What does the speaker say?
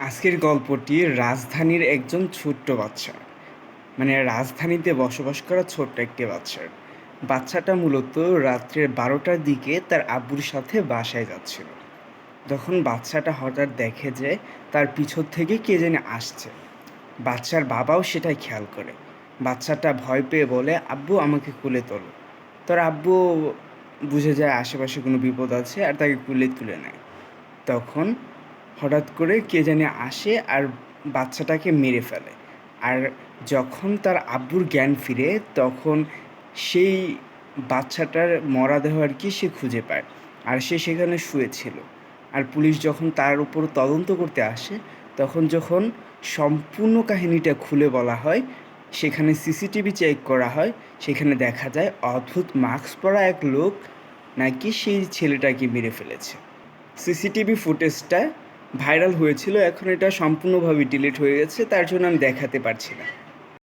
আজকের গল্পটি রাজধানীর একজন ছোট্ট বাচ্চা। রাজধানীতে বসবাস করা ছোট্ট একটি বাচ্চার। বাচ্চাটা মূলত রাত্রের ১২টার দিকে তার আব্বুর সাথে বাসায় যাচ্ছিল। তখন বাচ্চাটা হঠাৎ দেখে যে তার পিছন থেকে কে জানি আসছে। বাচ্চার বাবাও সেটাই খেয়াল করে। বাচ্চাটা ভয় পেয়ে বলে, "আব্বু আমাকে কোলে তোলো।" তার আব্বু বুঝে যায় আশেপাশে কোনো বিপদ আছে আর তাকে কোলে তুলে নেয়। তখন হঠাৎ করে কে জানি আসে আর বাচ্চাটাকে মেরে ফেলে। আর যখন তার আব্বুর জ্ঞান ফিরে তখন সেই বাচ্চাটার মরা দেহ আর কি সে খুঁজে পায়। আর সে সেখানে শুয়ে ছিল। আর পুলিশ যখন তার উপর তদন্ত করতে আসে তখন যখন সম্পূর্ণ কাহিনীটা খুলে বলা হয়, সেখানে সিসিটিভি চেক করা হয়, সেখানে দেখা যায় অদ্ভুত মাস্ক পরা এক লোক নাকি সেই ছেলেটাকে মেরে ফেলেছে। সিসিটিভি ফুটেজটা ভাইরাল হয়েছিল। এখন এটা সম্পূর্ণভাবে ডিলিট হয়ে গেছে। তার জন্য আমি দেখাতে পারছি না।